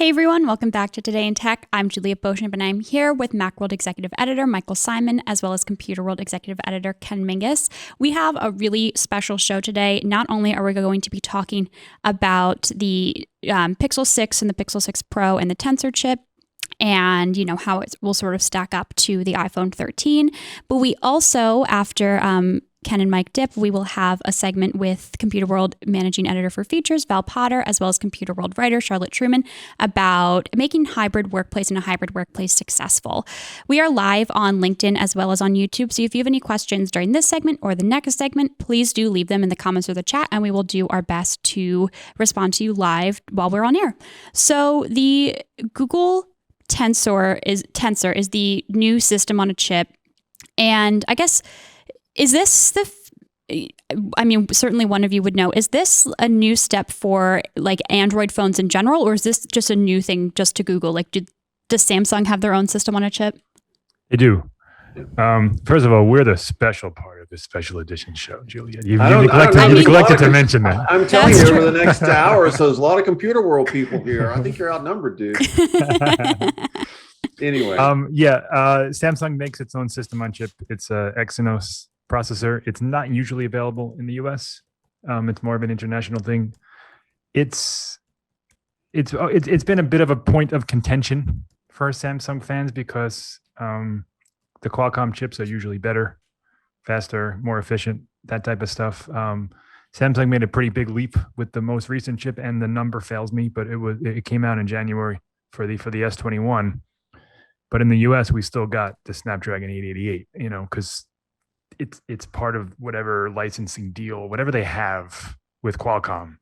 Hey everyone, welcome back to Today in Tech. I'm Julia Beauchamp and I'm here with Macworld Executive Editor Michael Simon, as well as Computer World Executive Editor Ken Mingus. We have a really special show today. Not only are we going to be talking about the Pixel 6 and the Pixel 6 Pro and the Tensor chip, and how it will sort of stack up to the iPhone 13. But we also, after Ken and Mike dip, we will have a segment with Computer World Managing Editor for Features, Val Potter, as well as Computer World writer Charlotte Truman, about making hybrid workplace and a hybrid workplace successful. We are live on LinkedIn as well as on YouTube, so if you have any questions during this segment or the next segment, please do leave them in the comments or the chat, and we will do our best to respond to you live while we're on air. So the Google Tensor is the new system on a chip, and I guess, is this certainly one of you would know, is this a new step for like Android phones in general, or is this just a new thing just to Google? Like, does Samsung have their own system on a chip? They do. First of all, we're the special part of this special edition show, Julia. You neglected to mention that. I'm telling you, over the next hour or so, there's a lot of Computer World people here. I think you're outnumbered, dude. Anyway. Samsung makes its own system on chip. It's a Exynos processor. It's not usually available in the US. It's more of an international thing. It's been a bit of a point of contention for Samsung fans because the Qualcomm chips are usually better, faster, more efficient, that type of stuff. Samsung made a pretty big leap with the most recent chip, and the number fails me, but it came out in January for the S21. But in the US, we still got the Snapdragon 888, because it's part of whatever licensing deal, whatever they have with Qualcomm.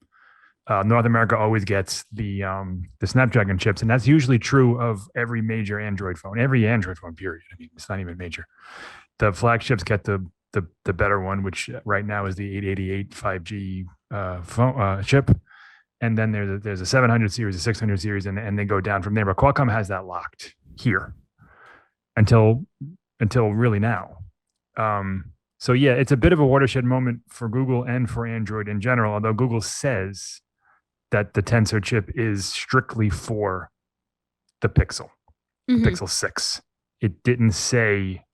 North America always gets the Snapdragon chips, and that's usually true of every major Android phone, period. I mean, it's not even major. The flagships get the better one, which right now is the 888 5G phone chip, and then there's a 700 series, a 600 series, and they go down from there. But Qualcomm has that locked here until really now. So yeah, it's a bit of a watershed moment for Google and for Android in general, although Google says that the Tensor chip is strictly for the Pixel, the Pixel 6. It didn't say,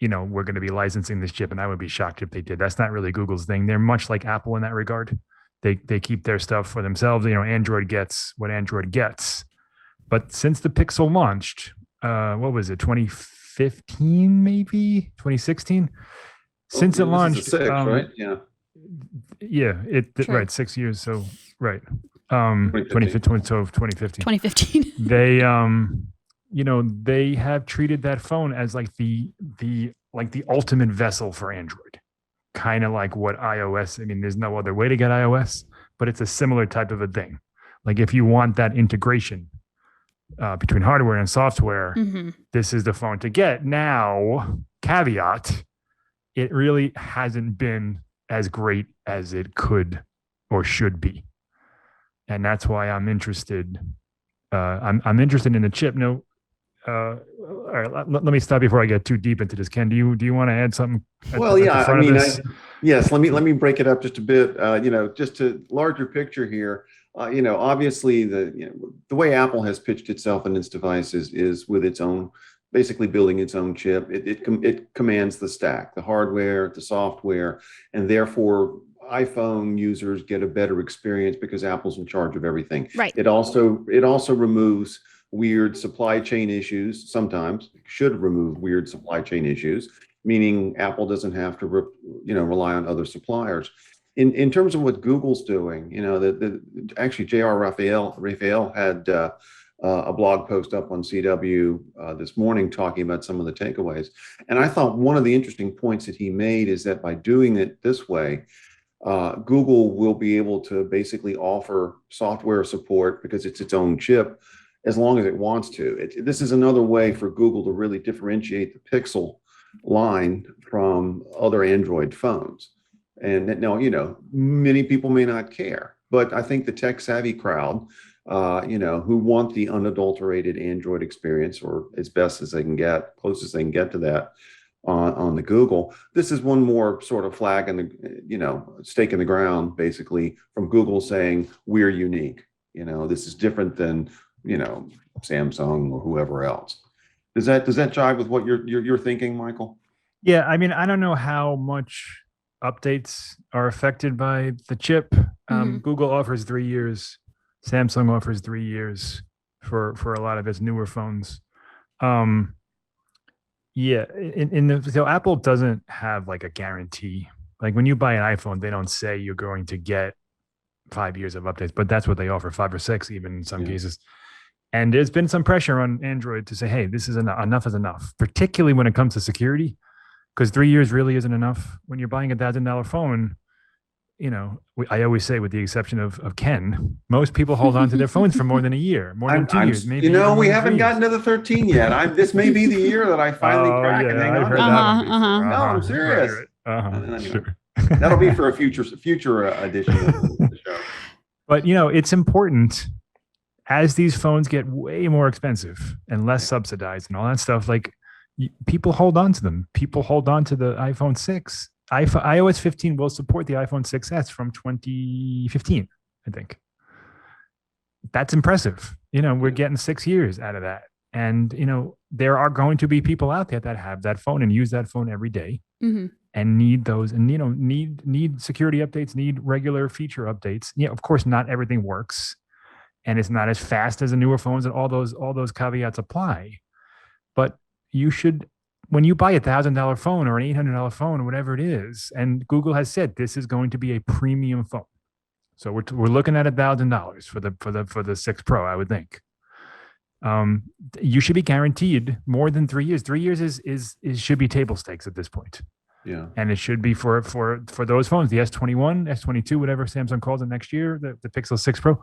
we're going to be licensing this chip, and I would be shocked if they did. That's not really Google's thing. They're much like Apple in that regard. They keep their stuff for themselves. Android gets what Android gets. But since the Pixel launched, what was it, 2015 maybe? 2016? Since it launched, 6, right? Yeah, right, 6 years. So right, 2015. 2015. They they have treated that phone as like the ultimate vessel for Android, kind of like what iOS. I mean, there's no other way to get iOS, but it's a similar type of a thing. Like if you want that integration between hardware and software, this is the phone to get. Now, caveat, it really hasn't been as great as it could or should be. And that's why I'm interested. I'm interested in the chip. No, all right, let me stop before I get too deep into this. Ken, do you want to add something? Yes. Let me break it up just a bit. Just to larger picture here. Obviously the way Apple has pitched itself and its devices is with its own, basically building its own chip. It commands the stack, the hardware, the software, and therefore iPhone users get a better experience because Apple's in charge of everything. Right. It also removes weird supply chain issues. Sometimes it should remove weird supply chain issues, meaning Apple doesn't have to rely on other suppliers. In terms of what Google's doing, actually J.R. Raphael had a blog post up on CW this morning talking about some of the takeaways. And I thought one of the interesting points that he made is that by doing it this way, Google will be able to basically offer software support because it's its own chip as long as it wants to. This is another way for Google to really differentiate the Pixel line from other Android phones. And now, many people may not care, but I think the tech savvy crowd, who want the unadulterated Android experience, or as best as they can get, closest they can get to that on the Google, this is one more sort of flag and stake in the ground, basically, from Google saying we're unique. This is different than Samsung or whoever else. Does that jive with what you're thinking, Michael? Yeah, I mean, I don't know how much updates are affected by the chip. Google offers 3 years. Samsung offers 3 years for a lot of its newer phones. Yeah, so Apple doesn't have like a guarantee. Like when you buy an iPhone, they don't say you're going to get 5 years of updates, but that's what they offer, 5 or 6, even in some cases. And there's been some pressure on Android to say, hey, this is enough is enough, particularly when it comes to security, because 3 years really isn't enough. When you're buying $1,000 phone, I always say, with the exception of Ken, most people hold on to their phones for more than a year, more than 2 years. Maybe we haven't gotten to the 13 yet. This may be the year that I finally crack and hang on. No, I'm serious. Anyway, sure. That'll be for a future edition of the show. But it's important, as these phones get way more expensive and less subsidized and all that stuff. Like people hold on to them. People hold on to the iPhone 6. iOS 15 will support the iPhone 6s from 2015, I think. That's impressive. We're getting 6 years out of that. And, there are going to be people out there that have that phone and use that phone every day and need those and, need security updates, need regular feature updates. Yeah, of course, not everything works and it's not as fast as the newer phones, and all those caveats apply. But you should, when you buy $1,000 phone or an $800 phone or whatever it is, and Google has said this is going to be a premium phone, so we're looking at $1,000 for the 6 Pro, I would think. You should be guaranteed more than 3 years. 3 years is should be table stakes at this point. Yeah, and it should be for those phones, the S21, S22, whatever Samsung calls it next year, the Pixel 6 Pro.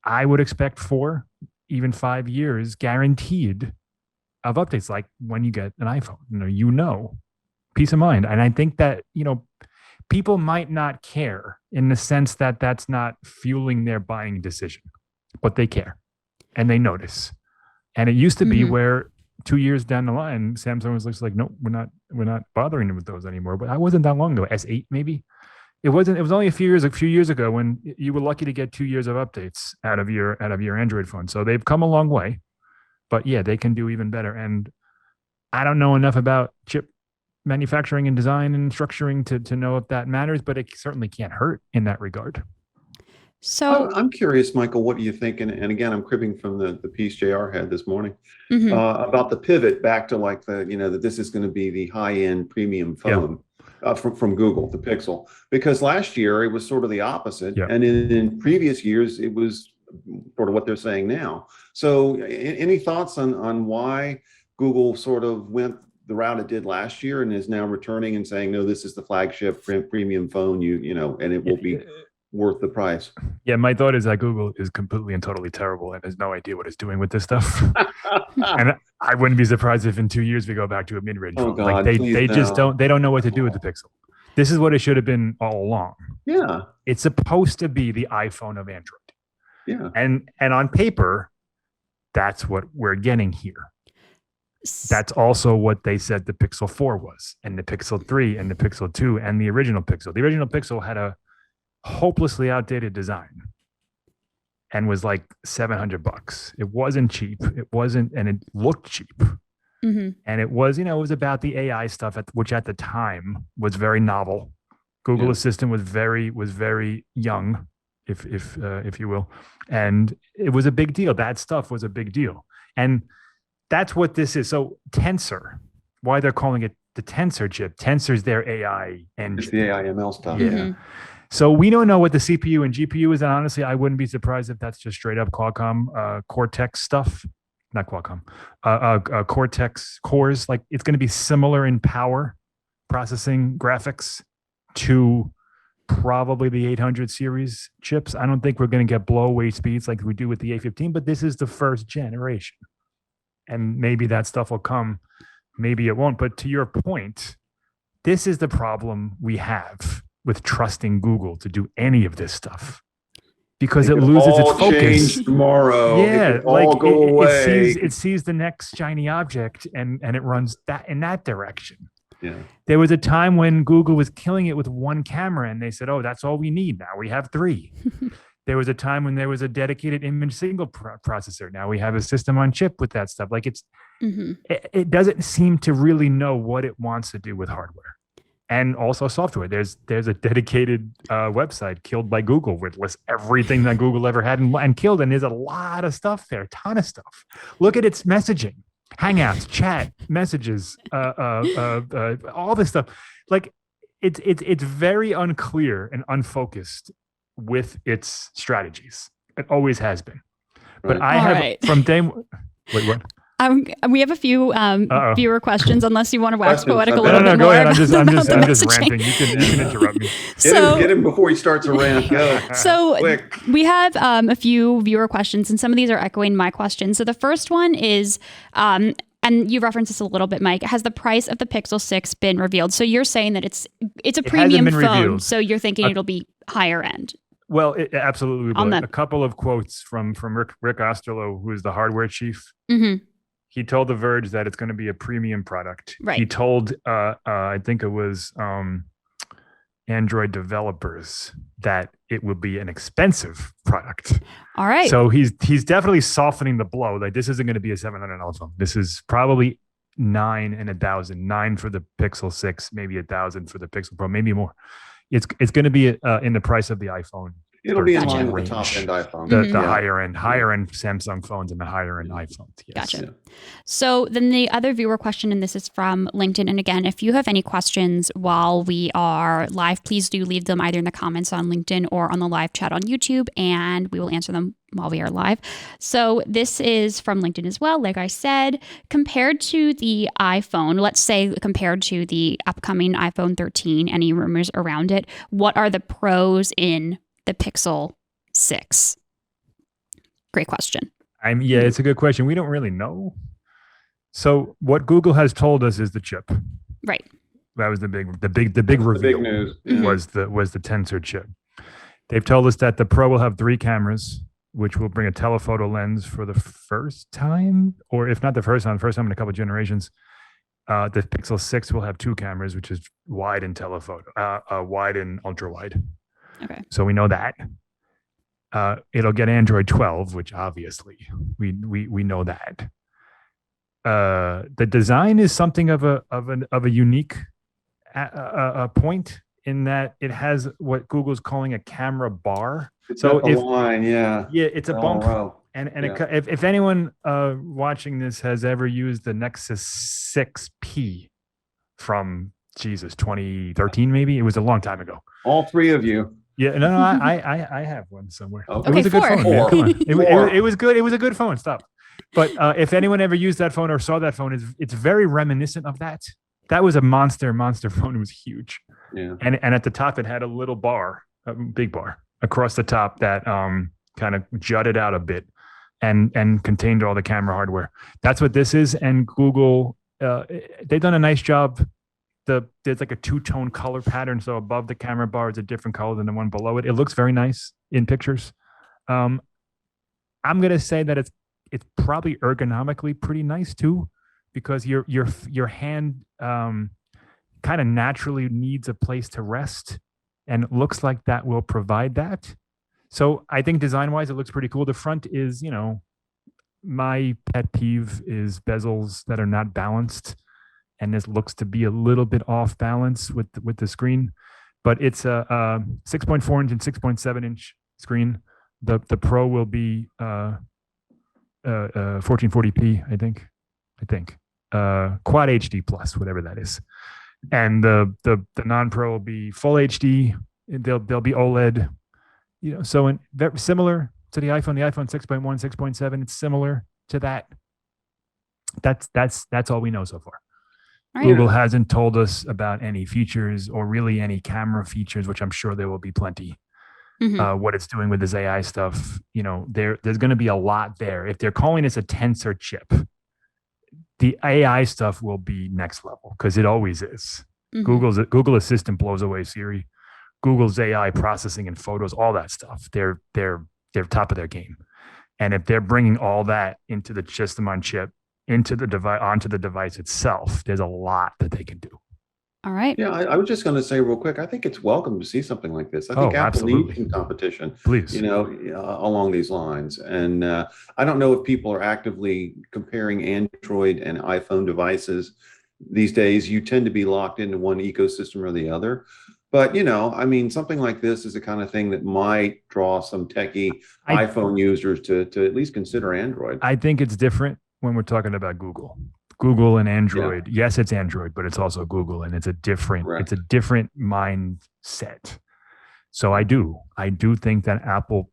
I would expect 4, even 5 years guaranteed of updates, like when you get an iPhone. Peace of mind. And I think that people might not care in the sense that that's not fueling their buying decision, but they care and they notice. And it used to be where 2 years down the line, Samsung was like, no, we're not bothering them with those anymore. But I wasn't that long ago. S8 maybe. It was only a few years ago when you were lucky to get 2 years of updates out of your Android phone. So they've come a long way. But yeah, they can do even better. And I don't know enough about chip manufacturing and design and structuring to know if that matters, but it certainly can't hurt in that regard. So I'm curious, Michael, what do you think? And again, I'm cribbing from the piece JR had this morning about the pivot back to like that this is going to be the high-end premium phone from Google, the Pixel, because last year it was sort of the opposite. Yeah. And in previous years, it was sort of what they're saying now. So any thoughts on why Google sort of went the route it did last year and is now returning and saying, no, this is the flagship premium phone, and it will be worth the price? Yeah, my thought is that Google is completely and totally terrible and has no idea what it's doing with this stuff. And I wouldn't be surprised if in 2 years we go back to a mid-range phone. God, like they just don't know what to do with the Pixel. This is what it should have been all along. Yeah. It's supposed to be the iPhone of Android. Yeah. And on paper, that's what we're getting here. That's also what they said the Pixel 4 was, and the Pixel 3 and the Pixel 2 and the original Pixel. The original Pixel had a hopelessly outdated design and was like $700. It wasn't cheap. It wasn't, and it looked cheap. And it was, it was about the AI stuff, which at the time was very novel. Google Assistant was very young, if you will, and it was a big deal. That stuff was a big deal, and that's what this is. So Tensor, why they're calling it the Tensor chip? Tensor's their AI engine. It's the AI ML stuff. Yeah. So we don't know what the CPU and GPU is, and honestly, I wouldn't be surprised if that's just straight up Qualcomm Cortex stuff. Not Qualcomm, Cortex cores. Like it's going to be similar in power, processing, graphics to probably the 800 series chips. I don't think we're going to get blow away speeds like we do with the A15, but this is the first generation. And maybe that stuff will come, maybe it won't. But to your point, this is the problem we have with trusting Google to do any of this stuff, because it loses its focus. Change tomorrow. Yeah, like all go away. It sees the next shiny object and it runs that in that direction. Yeah. There was a time when Google was killing it with one camera and they said, oh, that's all we need. Now we have 3. There was a time when there was a dedicated image signal processor. Now we have a system on chip with that stuff. Like it doesn't seem to really know what it wants to do with hardware and also software. There's a dedicated website, Killed by Google, where it lists everything that Google ever had and killed. And there's a lot of stuff there, a ton of stuff. Look at its messaging, Hangouts, chat, messages, all this stuff. Like it's very unclear and unfocused with its strategies. It always has been. But Right. I have right. from day one. Wait, what? We have a few viewer questions, unless you want to wax Questions. poetic a No, little No, bit go more. ahead. I'm just about the ranting. messaging. You can interrupt me. Get him before he starts a rant. Go. So Quick. we have a few viewer questions, and some of these are echoing my questions. So the first one is, and you referenced this a little bit, Mike. Has the price of the Pixel 6 been revealed? So you're saying that it's a hasn't premium been phone, revealed. so you're thinking it'll be higher end. Well, it absolutely On will. that- A couple of quotes from Rick Osterloh, who is the hardware chief. Hmm. He told The Verge that it's going to be a premium product. Right. He told, I think it was Android developers, that it will be an expensive product. All right. So he's definitely softening the blow. Like, this isn't going to be a $700 phone. This is probably $9 and $1,000 for the Pixel 6, maybe $1,000 for the Pixel Pro, maybe more. It's going to be in the price of the iPhone. It'll be in Gotcha. line with the top end iPhone. The Mhm. higher end Samsung phones and the higher end iPhones. Yes. Gotcha. Yeah. So then the other viewer question, and this is from LinkedIn. And again, if you have any questions while we are live, please do leave them either in the comments on LinkedIn or on the live chat on YouTube, and we will answer them while we are live. So this is from LinkedIn as well. Like I said, compared to the iPhone, let's say compared to the upcoming iPhone 13, any rumors around it, what are the pros in the Pixel 6? Great question. Yeah, it's a good question. We don't really know. So what Google has told us is the chip. Right. That was the big The reveal. big news. Mhm. was the Tensor chip. They've told us that the Pro will have 3 cameras, which will bring a telephoto lens for the first time, or if not the first time in a couple of generations. The Pixel 6 will have 2 cameras, which is wide and telephoto, wide and ultra wide. Okay. So we know that. It'll get Android 12, which obviously we know that. The design is something of a unique point in that it has what Google's calling a camera bar. It's So up the line, yeah. Yeah, it's a bump. Row. And Yeah. if anyone watching this has ever used the Nexus 6P from 2013, maybe it was a long time ago. All 3 of you. Yeah, no, I have one somewhere. Okay. It was a good 4. phone. Man. Come on. Four. It was good. It was a good phone. Stop. But if anyone ever used that phone or saw that phone, it's very reminiscent of that. That was a monster phone. It was huge, Yeah. and at the top it had a little bar, a big bar across the top that kind of jutted out a bit, and contained all the camera hardware. That's what this is. And Google, they've done a nice job. There's like a 2-tone color pattern. So above the camera bar is a different color than the one below it. It looks very nice in pictures. I'm gonna say that it's probably ergonomically pretty nice too, because your hand kind of naturally needs a place to rest, and it looks like that will provide that. So I think design-wise, it looks pretty cool. The front is, my pet peeve is bezels that are not balanced, and this looks to be a little bit off balance with the screen. But it's a 6.4 inch and 6.7 inch screen. The Pro will be 1440p, I think. Quad HD plus, whatever that is. And the non-Pro will be full HD. They'll be OLED. So very similar to the iPhone 6.1, 6.7. It's similar to that. That's all we know so far. All right. Google hasn't told us about any features or really any camera features, which I'm sure there will be plenty. Mhm. What it's doing with this AI stuff, there's going to be a lot there. If they're calling this a Tensor chip, the AI stuff will be next level, because it always is. Mhm. Google Assistant blows away Siri. Google's AI processing and photos, all that stuff, they're top of their game. And if they're bringing all that into the system on chip, into the device, onto the device itself, there's a lot that they can do. All right. Yeah, I was just going to say real quick, I think it's welcome to see something like this. I think Oh, Apple needs absolutely. some competition, Please. along these lines. And I don't know if people are actively comparing Android and iPhone devices these days. You tend to be locked into one ecosystem or the other. But, I mean, something like this is the kind of thing that might draw some techie I iPhone users to at least consider Android. I think it's different when we're talking about Google. Google and Yeah, Android. Yes, it's Android, but it's also Google, and it's a different correct. mindset. So I do think that Apple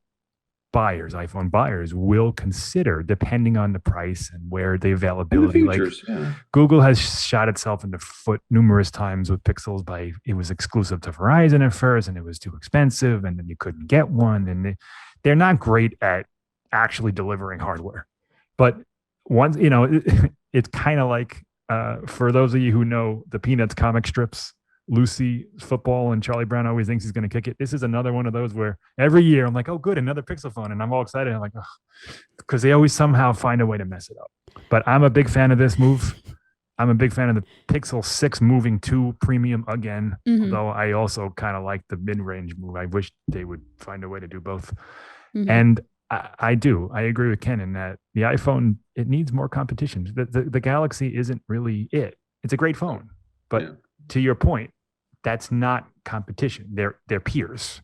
buyers, iPhone buyers, will consider, depending on the price and where the And the availability. Like features, yeah. Google has shot itself in the foot numerous times with Pixels by it was exclusive to Verizon at first, and it was too expensive, and then you couldn't get one, and they're not great at actually delivering hardware. But once it's kind of like for those of you who know the Peanuts comic strips, Lucy football and Charlie Brown always thinks he's going to kick it. This is another one of those where every year I'm like, oh, good, another Pixel phone. And I'm all excited. I'm like, oh, because they always somehow find a way to mess it up. But I'm a big fan of this move. I'm a big fan of the Pixel 6 moving to premium again. Mhm. Although I also kind of like the mid-range move. I wish they would find a way to do both. Mhm. And I agree with Ken in that the iPhone, it needs more competition. The Galaxy isn't really it. It's a great phone. But Yeah. to your point, that's not competition. They're peers.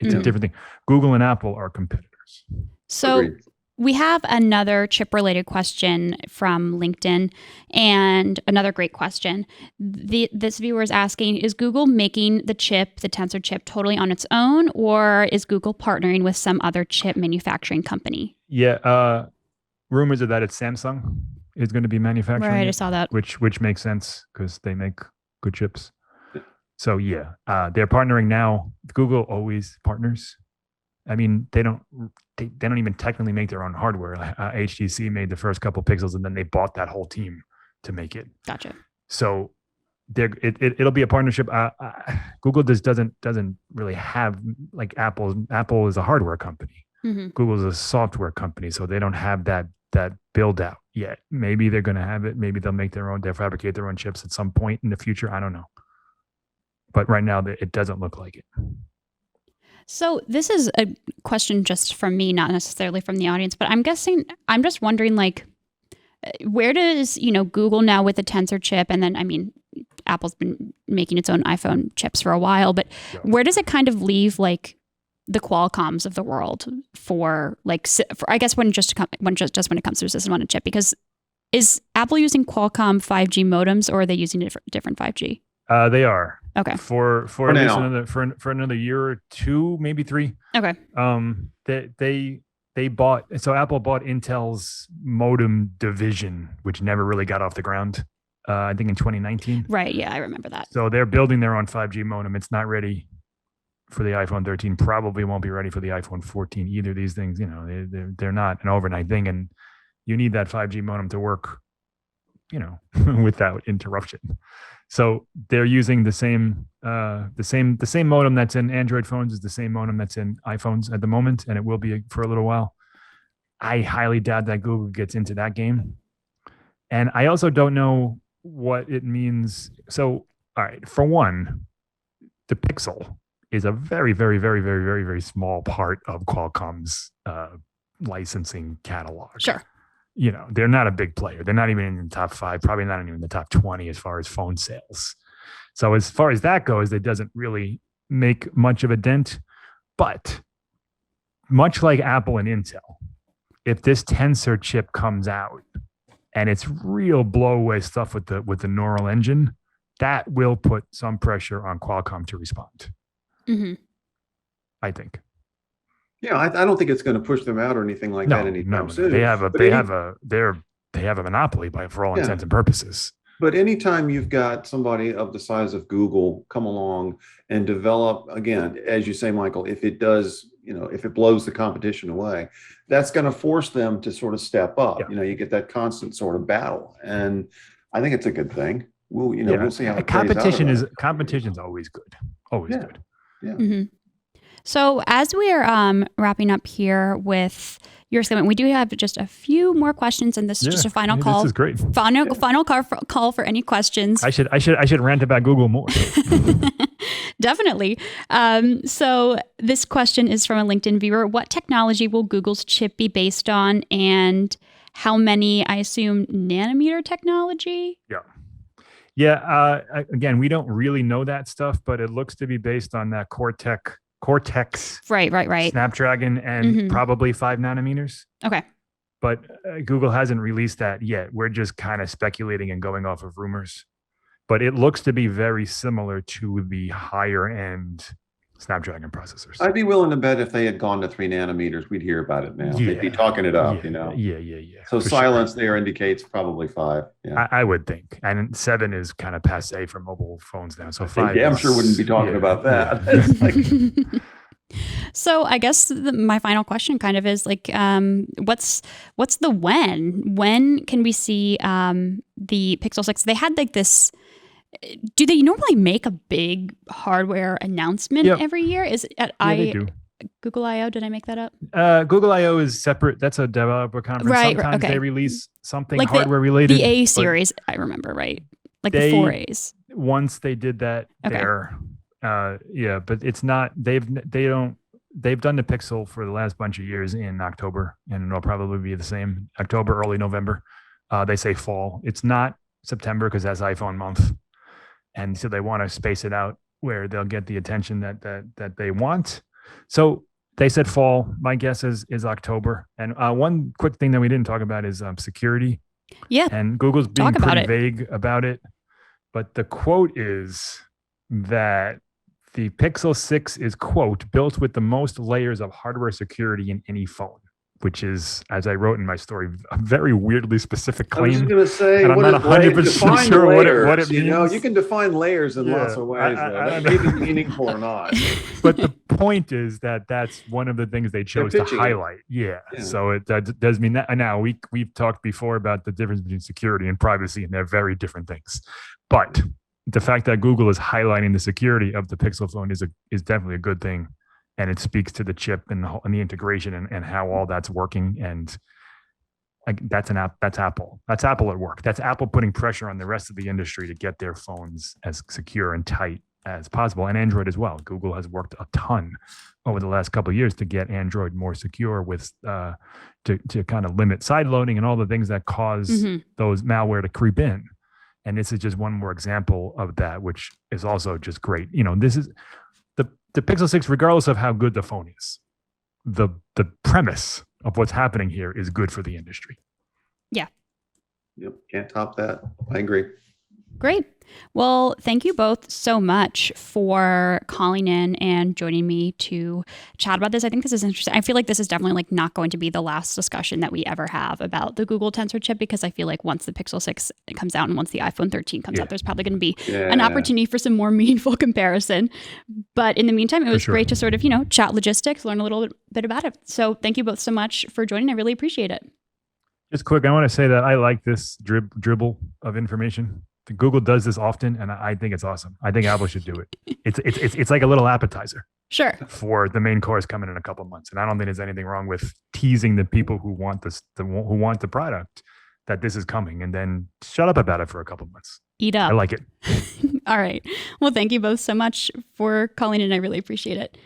It's a Mhm. different thing. Google and Apple are competitors. So Agreed. we have another chip related question from LinkedIn, and another great question. This viewer is asking, is Google making the Tensor chip, totally on its own, or is Google partnering with some other chip manufacturing company? Yeah. Rumors are that it's Samsung is going to be manufacturing Right, I it, saw that. which makes sense because they make good chips. Yeah. So yeah, they're partnering now. Google always partners. I mean, they don't even technically make their own hardware. HTC made the first couple Pixels, and then they bought that whole team to make it. Gotcha. So it'll be a partnership. Google just doesn't really have like Apple. Apple is a hardware company. Mhm. Google's a software company, so they don't have that build out yet. Maybe they're going to have it. Maybe they'll fabricate their own chips at some point in the future. I don't know. But right now, it doesn't look like it. So this is a question just from me, not necessarily from the audience, but I'm just wondering, like, where does, Google now with the Tensor chip, and then, I mean, Apple's been making its own iPhone chips for a while, but Yeah. where does it kind of leave, like, the Qualcomms of the world for I guess when it comes to system on a chip? Because is Apple using Qualcomm 5G modems, or are they using different 5G? They are. Okay. For For at least now. another year or two, maybe three. Okay. They bought, so Apple bought Intel's modem division, which never really got off the ground. I think in 2019. Right. Yeah, I remember that. So they're building their own 5G modem. It's not ready for the iPhone 13. Probably won't be ready for the iPhone 14 either. These things, they're not an overnight thing, and you need that 5G modem to work, without interruption. So they're using the same modem that's in Android phones is the same modem that's in iPhones at the moment, and it will be for a little while. I highly doubt that Google gets into that game, and I also don't know what it means. So, all right, for one, the Pixel is a very, very, very, very, very, very small part of Qualcomm's licensing catalog. Sure. They're not a big player. They're not even in the top 5, probably not even in the top 20 as far as phone sales. So as far as that goes, it doesn't really make much of a dent. But much like Apple and Intel, if this Tensor chip comes out and it's real blow away stuff with the neural engine, that will put some pressure on Qualcomm to respond. Mm-hmm. I think. Yeah, I don't think it's going to push them out or anything like that anytime soon. They have But a monopoly for all Yeah. intents and purposes. But anytime you've got somebody of the size of Google come along and develop, again, as you say, Michael, if it does, if it blows the competition away, that's going to force them to sort of step up. Yeah. You get that constant sort of battle, and I think it's a good thing. We'll see how it plays out. Competition's always good. Always good. Mm-hmm. So as we're wrapping up here with, your segment. We do have just a few more questions, and this is just a final call. This is great. Final call for any questions. I should rant about Google more. Definitely. So this question is from a LinkedIn viewer. What technology will Google's chip be based on, and how many, I assume, nanometer technology? Yeah. Again, we don't really know that stuff, but it looks to be based on that Cortex Right. Snapdragon and probably 5 nanometers. Okay. But Google hasn't released that yet. We're just kind of speculating and going off of rumors. But it looks to be very similar to the higher end Snapdragon processors. I'd be willing to bet if they had gone to 3 nanometers, we'd hear about it now. They'd be talking it up, Yeah. So for silence there indicates probably 5. Yeah. I would think. And 7 is kind of passe for mobile phones now. So 5. Yeah, I'm sure wouldn't be talking about that. It's like, So I guess my final question kind of is like, what's the when? When can we see the Pixel 6? They had like this. Do they normally make a big hardware announcement every year? Is it at they do. Google I/O? Did I make that up? Google I/O is separate. That's a developer conference. Right, Sometimes okay. they release something Like hardware related. The A series, I remember, right? Like the 4As. Once they did that there, but it's not. They've done the Pixel for the last bunch of years in October, and it'll probably be the same October, early November. They say fall. It's not September because that's iPhone month. And so they want to space it out where they'll get the attention that they want. So they said fall. My guess is October. And one quick thing that we didn't talk about is security. Yeah. And Google's being pretty vague about it. But the quote is that the Pixel 6 is, quote, built with the most layers of hardware security in any phone, which is, as I wrote in my story, a very weirdly specific claim. I was just going to say, and I'm not 100% sure what it means. You can define layers in lots of ways. That may be meaningful or not. But the point is that that's one of the things they chose to highlight. Yeah. So it does mean that. Now, we've talked before about the difference between security and privacy, and they're very different things. But the fact that Google is highlighting the security of the Pixel phone is definitely a good thing. And it speaks to the chip and the integration and how all that's working. And that's Apple. That's Apple at work. That's Apple putting pressure on the rest of the industry to get their phones as secure and tight as possible, and Android as well. Google has worked a ton over the last couple of years to get Android more secure with to kind of limit side loading and all the things that cause those malware to creep in. And this is just one more example of that, which is also just great. This is the Pixel 6, regardless of how good the phone is, the premise of what's happening here is good for the industry. Yeah. Yep. Can't top that. I agree. Great. Well, thank you both so much for calling in and joining me to chat about this. I think this is interesting. I feel like this is definitely like not going to be the last discussion that we ever have about the Google Tensor chip, because I feel like once the Pixel 6 comes out and once the iPhone 13 comes out, there's probably going to be an opportunity for some more meaningful comparison. But in the meantime, it was great to sort of, chat logistics, learn a little bit about it. So thank you both so much for joining. I really appreciate it. Just quick, I want to say that I like this dribble of information. Google does this often, and I think it's awesome. I think Apple should do it. It's like a little appetizer. Sure. For the main course coming in a couple of months, and I don't think there's anything wrong with teasing the people who want who want the product that this is coming, and then shut up about it for a couple of months. Eat up. I like it. All right. Well, thank you both so much for calling in. I really appreciate it.